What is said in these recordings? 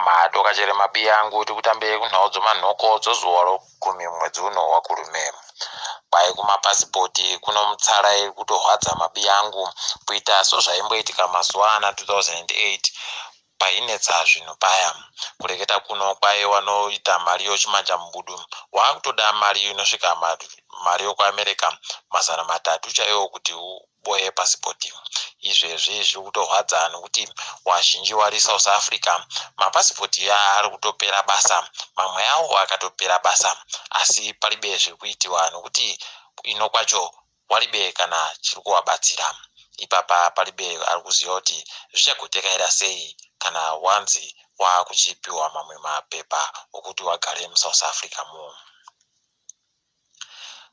matoka chere mabiyangu tikutambe kunhaodzo manhokodzo zuwa rokumi mwedzi uno wakurume. Kwai kumapasipoti kuno mutsara iri kutorwadza mabiyangu kuita sezvaimboitika mazuva ana 2008 painetsa zvinhu paya. Kureketa kuno kwai wanoita mari yochimanja mubudu wakutoda mari inosvika mari yokuAmerica 300 chaiwo kuti uboye pasipoti. Izvezvi zviri kutorwadza nokuti wazhinji wari South Africa mapasipoti ari kutopera basa, mamwe awo akatopera basa, asi palibe zviri kuitiwa nokuti ino kwacho walibe kana chiri kuwabatsira. Ipapa palibe ari kuziva kuti zvichagoteka sei kana wanzi wakuchipiwa mamwe mapepa okuti wagare muSouth Africa mo.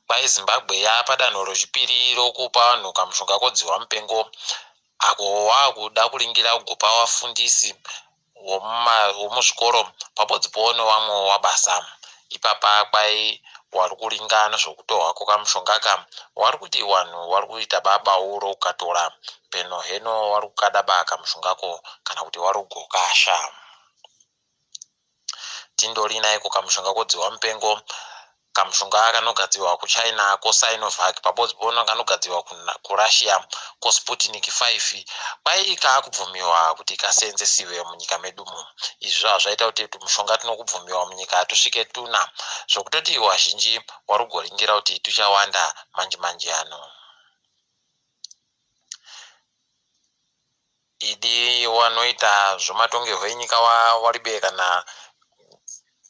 Kwai Zimbabwe yapadanho rechipiri rokupa vanhu kamushonga kodziwa mupengo ako wakuda kuringira kugopa wafundisi womuzvikoro pabodzi newamwe wabasa. Ipapa kwai wari kuringa nezvokutorwako kamushongaka wari kuti vanhu wari kuita babauro ukatora peno heno wari kukadaba kamushongako kana kuti wari kugokasha. Tindori naiko kamushonga kodziwa mupengo, kamushonga kanogadzirwa kuChina koSinovac pabodzi kanogadzirwa kuRussia koSputnik 5 kwai kakubvumiwa kuti kaseenzesiwe munyika medumo. Izvi zvaita kuti mushonga tinokubvumiwa munyika tusvike tuna zvokutoti wazhinji wari kugoringira kuti tuchawanda manje ano. Idi wanoita zvomatongerwo enyika waribe kana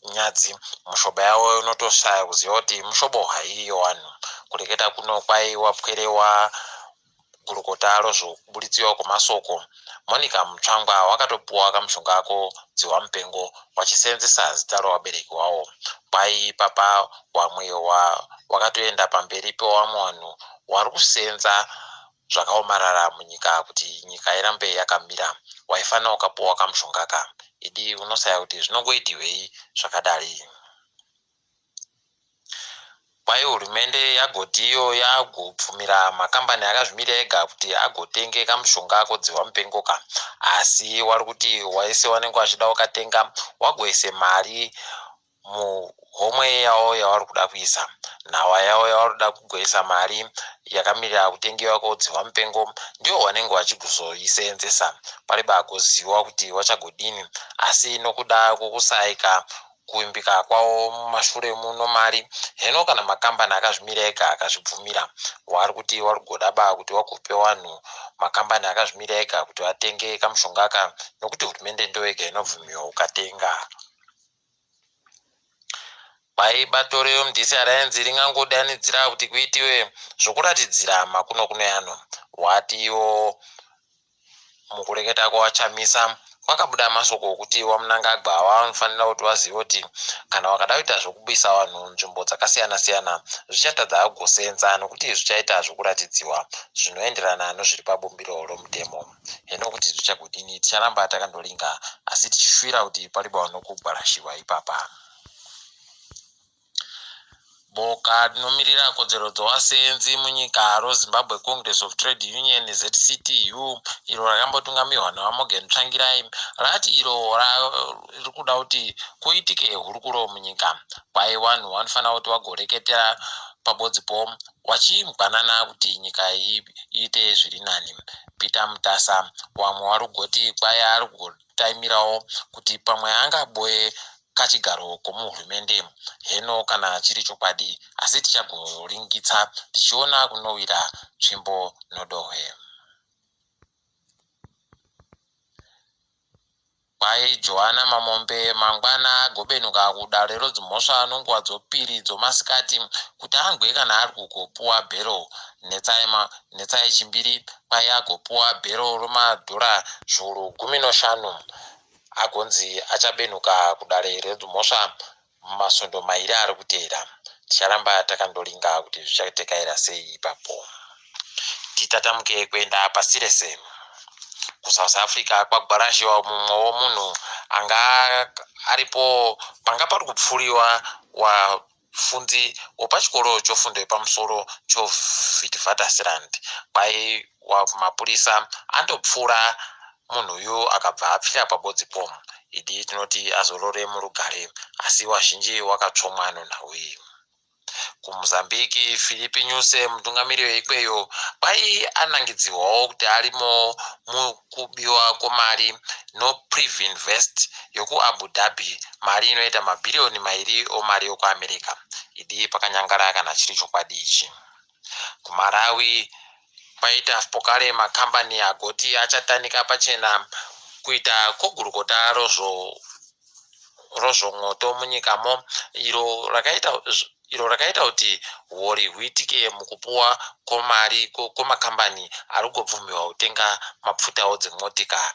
nyadzi mushobo yawo unotoshaya kuziva kuti mushobo haiyo wanhu. Kureketa kuno kwai wapwerewa gurukota rozvobuditsiwa kwemasoko Monica Mutsvangwa wakatopuwa kamushonga kako dziwa mupengo wachiseenzesa zita rewabereki wawo. Kwai papa wamwe wakatoenda pamberi pewamwe vanhu wari kuseenza zvakaomarara munyika kuti nyika irambe yakamira, waifanira ukapuwa kamushongaka. Idi unosaya kuti zvinongoitirwei zvakadai. Kwai hurumende yagotiyo yagobvumira makambani akazvimirira ega kuti agotenge kamushonga kodziwa mupengoka, asi wari kuti waise wanenge wachida ukatenga wagoise mari muhomwe yawo yavari kuda kuisa, nhawa yawo yavari kuda kugoisa mari yakamirira kutengewa kodziwa mupengo ndiyo wanenge wachigozoiseenzesa. Palibe agoziva kuti wachagodini, asi nokuda kwokusaika kuimbika kwawo mumashure muno mari heno kana makambani akazvimirira ega akazvibvumira wari kuti wari kugodaba kuti wagope vanhu makambani akazvimirira ega kuti vatenge kamushongaka nokuti hurumende ndo yega inobvumiwa ukatenga. Kwai bato reMDC ringangodanidzira kuti kuitiwe zvokuratidzira makuno yano. Watiwo mukureketa kwawachamisa kwakabuda masoko okuti wamunangagwa wanofanira kuti wazive kuti kana wakada kuita zvokubisa vanhu nzvimbo dzakasiyana-siyana zvichatadza kugosenza nokuti zvichaita zvokuratidziwa zvinoenderana nezviri pabumbiro romutemo. Heno kuti zvichagodini ticharamba takandolinga asi tichishuvira kuti palibe vanokugwarashiwa ipapa. Boka rinomirira kodzero dzevasenzi munyika roZimbabwe Congress of Trade Union ZCTU iro rakambotungamirwa naMorgan Tsvangirai rati iro riri kuda kuti kuitike hurukuro munyika. Kwai vanhu vanofanira kuti vagoreketera pabodzipo vachimugwanana kuti nyika iite zviri nani. Peter Mutasa wamwe vari kugoti kwai ari kugotaimirawo kuti pamwe angaboye kachigaro komuhurumende. Heno kana chiri chokwadi asi tichagoringitsa tichiona kunowira tsvimbo nodohwe. Kwai Johanna Mamombe mangwana gobenuka kuda lero dzimhosva nenguva dzopiri dzomasikati kuti angwe kana ari kugopuwa bhero netsa yechimbiri kwai agopuwa bhero romadhora zviuru 15 agonzi achabenuka kudare redzimhosva mumasondo mairi ari kuteera. Ticharamba takandolinga kuti zvichaiteka sei ipapo. Titatamuke kuenda pasirese kuSouth Africa kwagwarashiwa mumwe womunhu anga aripo panga pari kupfuriwa wafundzi wepachikoro chofundo yepamusoro choWitwatersrand. Kwai mapurisa andopfura munhu uyu akabva apfira pabodzipo. idi tinoti azorore murugare, asi wazhinji wakatsvomwa nonhauyi. KuMozambique, Philippe Nyusi, mutungamiri weikweyo, kwai anangidzirwawo kuti arimo mukubiwa kwemari noPrivinvest yokuAbu Dhabi, mari inoita mabhiriyoni 2 omari yokuAmerica. Idi pakanyangara kana chiri chokwadi ichi. KuMalawi paita pokare makambani agoti achatanika pachena kuita kogurukota rozvomwoto munyikamo, iro rakaita kuti hori huitike mukupuwa kwemari kwemakambani ari kubvumirwa kutenga mapfuta dzimotika,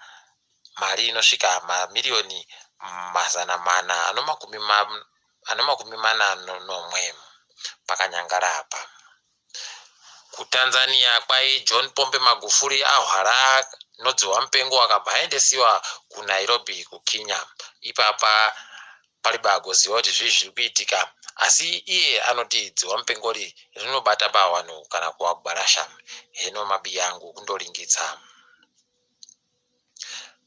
mari inosvika mamiliyoni 441 pakanyangara apa. KuTanzania kwai John Pombe Magufuli ahwara nodzihwa mupengo akabva aendesiwa kuNairobi kuKenya. Ipapa paliba agoziva kuti zviri kuitika, asi iye anoti dzihwa mupengo rinobata bawanhu kana kuwagwarasha. Heno mabiya angu kundoringitsa.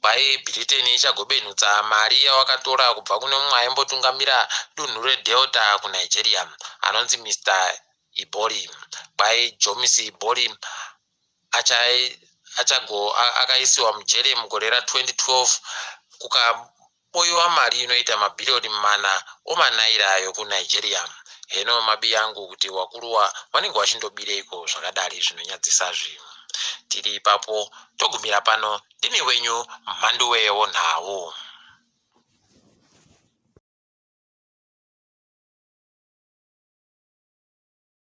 Kwai Britain ichagobenutsa mari yawakatora kubva kune mumwe aimbotungamira dunhu reDelta kuNigeria anonzi Mr. Ibori. Kwai Jomis Ibori akaisiwa mujere mugore ra2012 kukaboyiwa mari inoita mabhiriyoni 4 omanaira yokuNigeria. Heno mabiya angu kuti wakuruwa vanenge vachindobireiko zvakadari zvinonyadzisa zvinhu. Tiri ipapo togumira pano, ndini wenyu Mhanduwe Wonhau.